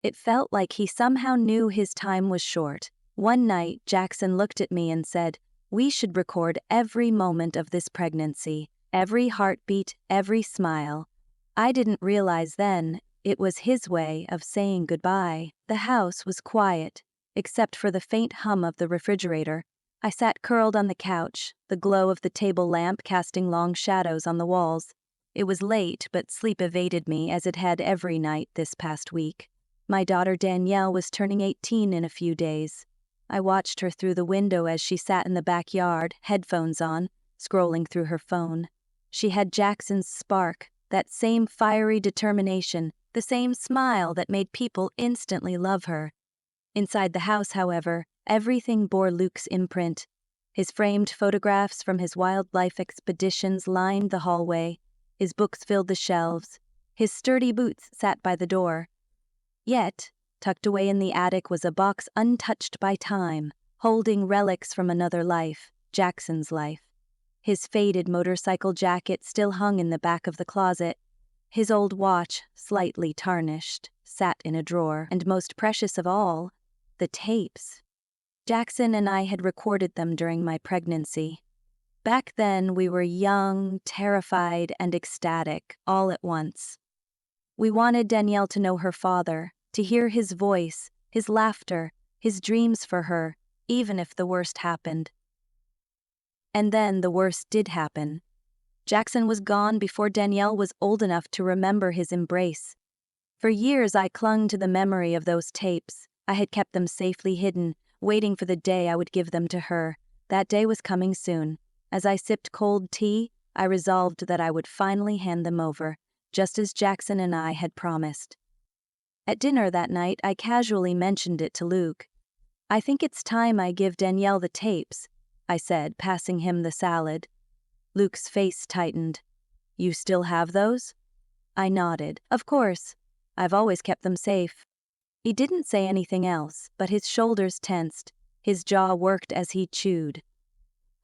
It felt like he somehow knew his time was short. One night, Jackson looked at me and said, "We should record every moment of this pregnancy, every heartbeat, every smile." I didn't realize then it was his way of saying goodbye. The house was quiet, except for the faint hum of the refrigerator. I sat curled on the couch, the glow of the table lamp casting long shadows on the walls. It was late, but sleep evaded me as it had every night this past week. My daughter Danielle was turning 18 in a few days. I watched her through the window as she sat in the backyard, headphones on, scrolling through her phone. She had Jackson's spark, that same fiery determination, the same smile that made people instantly love her. Inside the house, however, everything bore Luke's imprint. His framed photographs from his wildlife expeditions lined the hallway. His books filled the shelves. His sturdy boots sat by the door. Yet, tucked away in the attic was a box untouched by time, holding relics from another life, Jackson's life. His faded motorcycle jacket still hung in the back of the closet. His old watch, slightly tarnished, sat in a drawer. And most precious of all, the tapes. Jackson and I had recorded them during my pregnancy. Back then, we were young, terrified, and ecstatic, all at once. We wanted Danielle to know her father, to hear his voice, his laughter, his dreams for her, even if the worst happened. And then the worst did happen. Jackson was gone before Danielle was old enough to remember his embrace. For years I clung to the memory of those tapes. I had kept them safely hidden, waiting for the day I would give them to her. That day was coming soon. As I sipped cold tea, I resolved that I would finally hand them over, just as Jackson and I had promised. At dinner that night, I casually mentioned it to Luke. "I think it's time I give Danielle the tapes," I said, passing him the salad. Luke's face tightened. "You still have those?" I nodded. "Of course. I've always kept them safe." He didn't say anything else, but his shoulders tensed. His jaw worked as he chewed.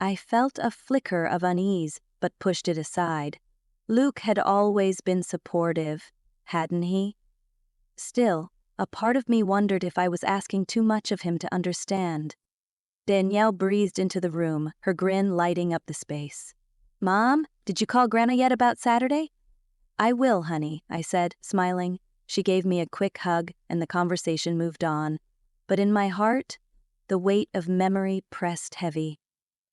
I felt a flicker of unease, but pushed it aside. Luke had always been supportive, hadn't he? Still, a part of me wondered if I was asking too much of him to understand. Danielle breezed into the room, her grin lighting up the space. "Mom, did you call Grandma yet about Saturday?" "I will, honey," I said, smiling. She gave me a quick hug, and the conversation moved on. But in my heart, the weight of memory pressed heavy.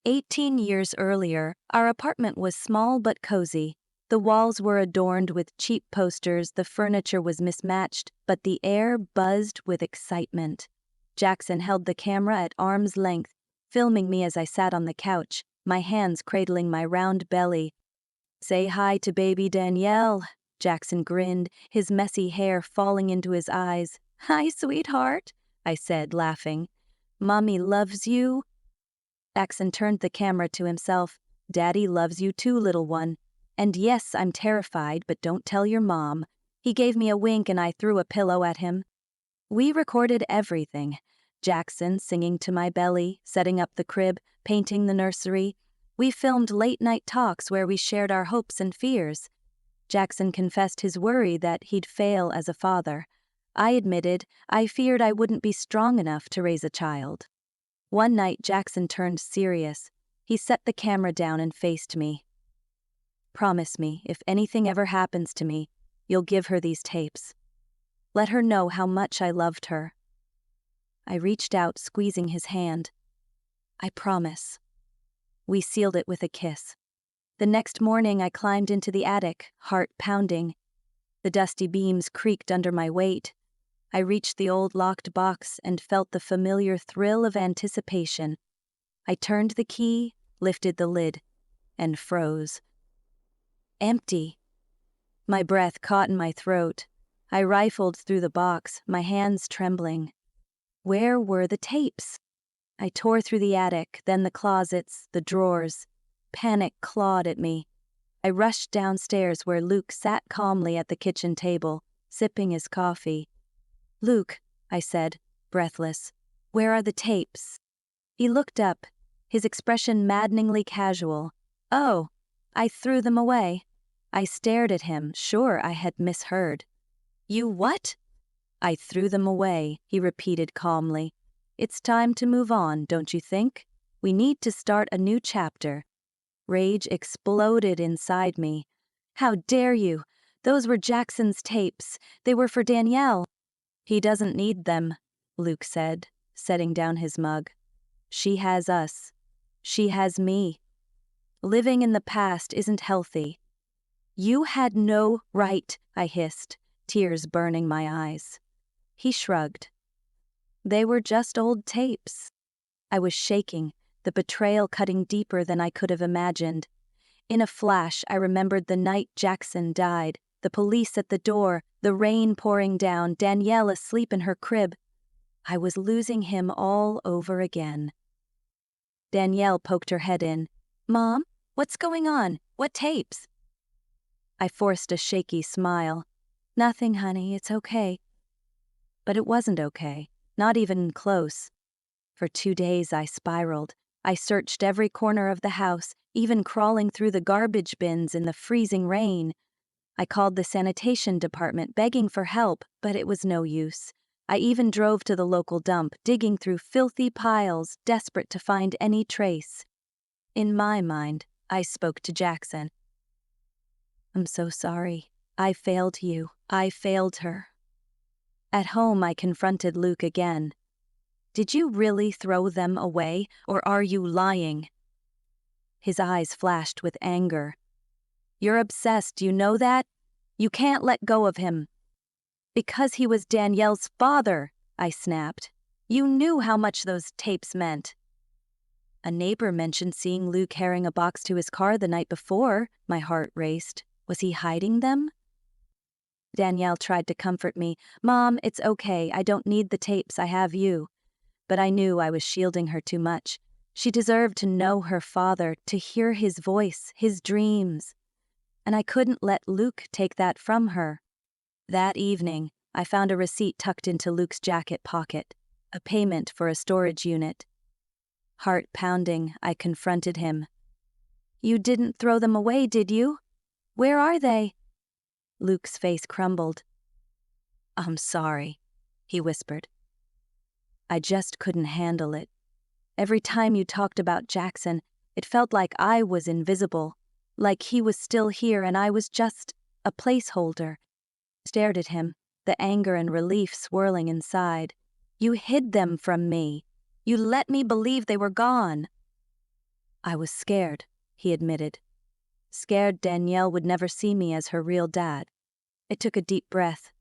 18 years earlier, our apartment was small but cozy. The walls were adorned with cheap posters, the furniture was mismatched, but the air buzzed with excitement. Jackson held the camera at arm's length, filming me as I sat on the couch, my hands cradling my round belly. "Say hi to baby Danielle," Jackson grinned, his messy hair falling into his eyes. "Hi, sweetheart," I said, laughing. "Mommy loves you." Jackson turned the camera to himself. "Daddy loves you too, little one. And yes, I'm terrified, but don't tell your mom." He gave me a wink and I threw a pillow at him. We recorded everything. Jackson singing to my belly, setting up the crib, painting the nursery. We filmed late-night talks where we shared our hopes and fears. Jackson confessed his worry that he'd fail as a father. I admitted I feared I wouldn't be strong enough to raise a child. One night, Jackson turned serious. He set the camera down and faced me. "Promise me, if anything ever happens to me, you'll give her these tapes. Let her know how much I loved her." I reached out, squeezing his hand. "I promise." We sealed it with a kiss. The next morning I climbed into the attic, heart pounding. The dusty beams creaked under my weight. I reached the old locked box and felt the familiar thrill of anticipation. I turned the key, lifted the lid, and froze. Empty. My breath caught in my throat. I rifled through the box, my hands trembling. Where were the tapes? I tore through the attic, then the closets, the drawers. Panic clawed at me. I rushed downstairs where Luke sat calmly at the kitchen table, sipping his coffee. "Luke," I said, breathless, "where are the tapes?" He looked up, his expression maddeningly casual. "Oh, I threw them away." I stared at him, sure I had misheard. "You what?" I threw them away, he repeated calmly. It's time to move on, don't you think? We need to start a new chapter. Rage exploded inside me. How dare you? Those were Jackson's tapes. They were for Danielle. He doesn't need them, Luke said, setting down his mug. She has us. She has me. Living in the past isn't healthy. You had no right, I hissed, tears burning my eyes. He shrugged. They were just old tapes. I was shaking, the betrayal cutting deeper than I could have imagined. In a flash, I remembered the night Jackson died, the police at the door, the rain pouring down, Danielle asleep in her crib. I was losing him all over again. Danielle poked her head in. Mom, what's going on? What tapes? I forced a shaky smile. Nothing, honey, it's okay. But it wasn't okay, not even close. For 2 days I spiraled. I searched every corner of the house, even crawling through the garbage bins in the freezing rain. I called the sanitation department begging for help, but it was no use. I even drove to the local dump, digging through filthy piles, desperate to find any trace. In my mind, I spoke to Jackson. I'm so sorry. I failed you. I failed her. At home, I confronted Luke again. Did you really throw them away, or are you lying? His eyes flashed with anger. You're obsessed, you know that? You can't let go of him. Because he was Danielle's father, I snapped. You knew how much those tapes meant. A neighbor mentioned seeing Luke carrying a box to his car the night before. My heart raced. Was he hiding them? Danielle tried to comfort me. Mom, it's okay. I don't need the tapes. I have you. But I knew I was shielding her too much. She deserved to know her father, to hear his voice, his dreams. And I couldn't let Luke take that from her. That evening, I found a receipt tucked into Luke's jacket pocket, a payment for a storage unit. Heart pounding, I confronted him. You didn't throw them away, did you? Where are they? Luke's face crumbled. I'm sorry, he whispered. I just couldn't handle it. Every time you talked about Jackson, it felt like I was invisible, like he was still here and I was just a placeholder. I stared at him, the anger and relief swirling inside. You hid them from me. You let me believe they were gone. I was scared, he admitted. Scared Danielle would never see me as her real dad. I took a deep breath.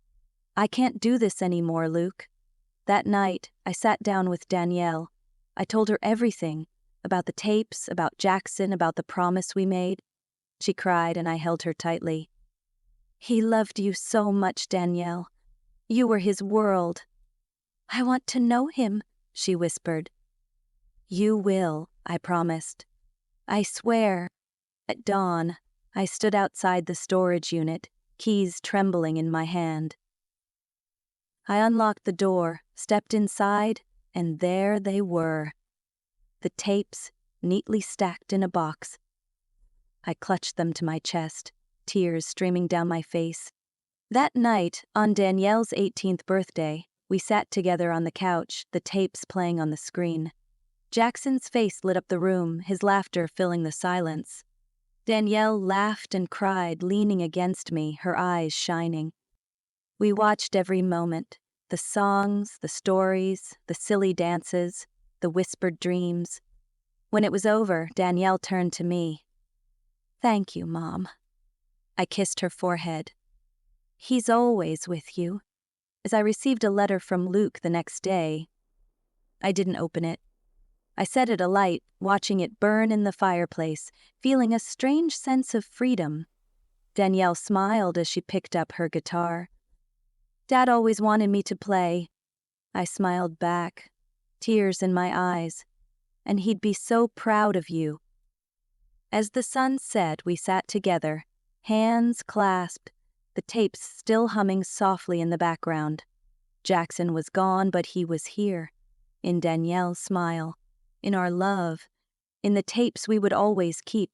I can't do this anymore, Luke. That night, I sat down with Danielle. I told her everything, about the tapes, about Jackson, about the promise we made. She cried and I held her tightly. He loved you so much, Danielle. You were his world. I want to know him, she whispered. You will, I promised. I swear. At dawn, I stood outside the storage unit, keys trembling in my hand. I unlocked the door, stepped inside, and there they were. The tapes, neatly stacked in a box. I clutched them to my chest, tears streaming down my face. That night, on Danielle's 18th birthday, we sat together on the couch, the tapes playing on the screen. Jackson's face lit up the room, his laughter filling the silence. Danielle laughed and cried, leaning against me, her eyes shining. We watched every moment, the songs, the stories, the silly dances, the whispered dreams. When it was over, Danielle turned to me. Thank you, Mom. I kissed her forehead. He's always with you. As I received a letter from Luke the next day, I didn't open it. I set it alight, watching it burn in the fireplace, feeling a strange sense of freedom. Danielle smiled as she picked up her guitar. Dad always wanted me to play. I smiled back, tears in my eyes, and he'd be so proud of you. As the sun set, we sat together, hands clasped, the tapes still humming softly in the background. Jackson was gone, but he was here, in Danielle's smile, in our love, in the tapes we would always keep.